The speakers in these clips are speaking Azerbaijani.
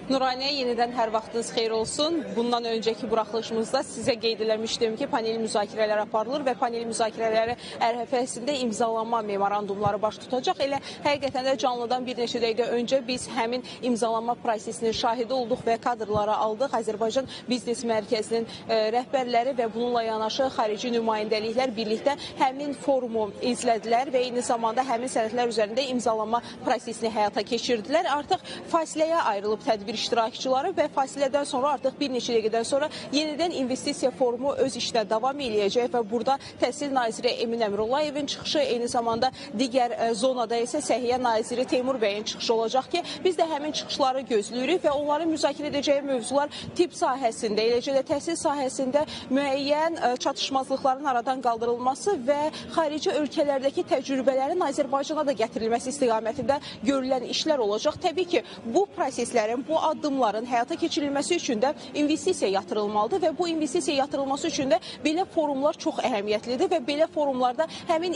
Nurayniyə, yenidən hər vaxtınız xeyir olsun. Bundan öncəki buraxılışımızda sizə qeyd eləmişdim ki, panel müzakirələri aparılır və panel müzakirələri ərəfəsində imzalanma memorandumları baş tutacaq. Elə həqiqətən də canlıdan bir neçə dəqiqə öncə biz həmin imzalanma prosesinin şahidi olduq və kadrları aldıq. Azərbaycan Biznes Mərkəzinin rəhbərləri və bununla yanaşı xarici nümayəndəliklər birlikdə həmin forumu izlədilər və eyni zamanda həmin sənədlər üzərində imzalanma prosesini həyata keçirdilər. Artıq fasiləyə ayrılıb tədbir iştirakçıları və fasilədən sonra artıq bir neçə dəqiqədən sonra yenidən investisiya forumu öz işlə davam eləyəcək və burada Təhsil naziri Emin Əmrullayevin çıxışı, eyni zamanda digər zonada isə Səhiyyə naziri Teymur bəyin çıxışı olacaq ki, biz də həmin çıxışları gözləyirik və onların müzakirə edəcəyi mövzular tibb sahəsində, eləcə də təhsil sahəsində müəyyən çatışmazlıqların aradan qaldırılması və xarici ölkələrdəki təcrübələrin Azərbaycana da gətirilməsi istiqamətində görülən işlər olacaq. Təbii ki, bu proseslərin, bu addımların həyata keçirilməsi üçün də investisiya yatırılmalıdır və bu investisiya yatırılması üçün də belə forumlar çox əhəmiyyətlidir və belə forumlarda həmin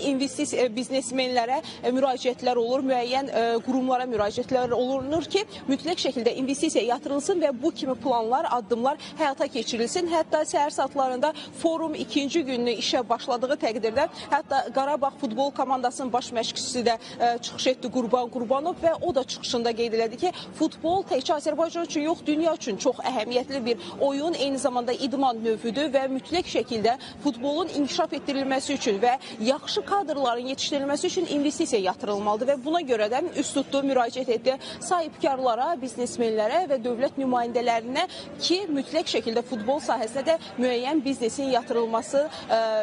biznesmenlərə müraciətlər olur, müəyyən qurumlara müraciətlər olunur ki, mütləq şəkildə investisiya yatırılsın və bu kimi planlar, addımlar həyata keçirilsin. Hətta səhər saatlarında forum ikinci gününü işə başladığı təqdirdə, hətta Qarabağ futbol komandasının baş məşqçisi də çıxış etdi, Qurban Qurbanov, və o da çıxışında qeyd elədi ki, futbol təkcə Azərbaycan üçün yox, dünya üçün çox əhəmiyyətli bir oyun, eyni zamanda idman növüdür və mütləq şəkildə futbolun inkişaf etdirilməsi üçün və yaxşı kadrların yetişdirilməsi üçün investisiya yatırılmalıdır və buna görə də üst tutdu, müraciət etdi sahibkarlara, biznesmenlərə və dövlət nümayəndələrinə ki, mütləq şəkildə futbol sahəsinə də müəyyən biznesin yatırılması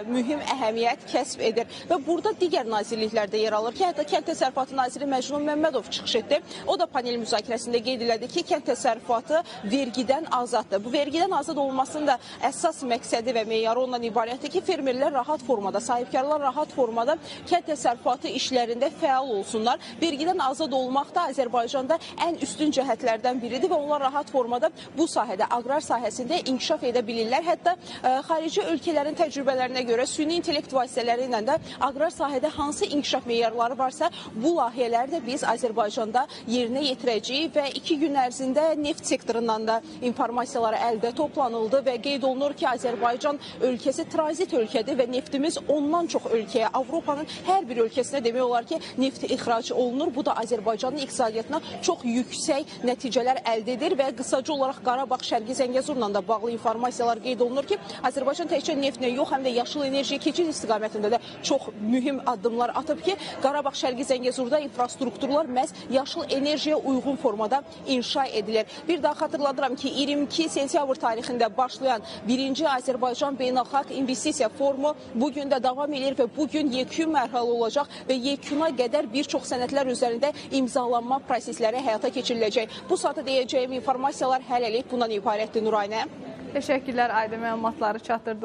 mühüm əhəmiyyət kəsb edir. Və burada digər nazirliklər də yer alır ki, hətta Kənd Təsərrüfatı naziri Məcnun Məmmədov çıxış etdi. O da panel müzakirəsində qeyd elədi ki, kənd təsərrüfatı vergidən azaddır. Bu vergidən azad olmasının da əsas məqsədi və meyarı ondan ibarətdir ki, fermerlər rahat formada, sahibkarlar rahat formada kənd təsərrüfatı işlərində fəal olsunlar. Vergidən azad olmaq da Azərbaycanda ən üstün cəhətlərdən biridir və onlar rahat formada bu sahədə, aqrar sahəsində inkişaf edə bilirlər. Hətta xarici ölkələrin təcrübələrinə görə süni intellekt vasitələri ilə də aqrar sahədə hansı inkişaf meyarları varsa, bu layihələri də biz Azərbaycanda yerinə yetirəcəyik və 2 gün ərzində neft sektorundan da informasiyaları əldə toplanıldı və qeyd olunur ki, Azərbaycan ölkəsi tranzit ölkədir və neftimiz ondan çox ölkəyə, Avropanın hər bir ölkəsinə demək olar ki, neft ixrac olunur. Bu da Azərbaycanın iqtisadiyyatına çox yüksək nəticələr əldə edir və qısaca olaraq Qarabağ Şərqi Zəngəzurla da bağlı informasiyalar qeyd olunur ki, Azərbaycan təkcə neftlə yox, həm də yaşıl enerjiyə keçid istiqamətində də çox mühüm addımlar atıb ki, Qarabağ Şərqi Zəngəzurda infrastrukturlar məhz yaşıl enerjiyə uyğun formada inşa edilir. Bir daha xatırladıram ki, 22 sentyabr tarixində başlayan 1-ci Azərbaycan Beynəlxalq İnvestisiya Forumu bugün də davam edir və bugün yekun mərhələ olacaq və yekuna qədər bir çox sənədlər üzərində imzalanma prosesləri həyata keçiriləcək. Bu saata deyəcəyim informasiyalar hələlik bundan ibarətdir, Nurayniyə. Təşəkkürlər, aydın məlumatları çatdırdınız.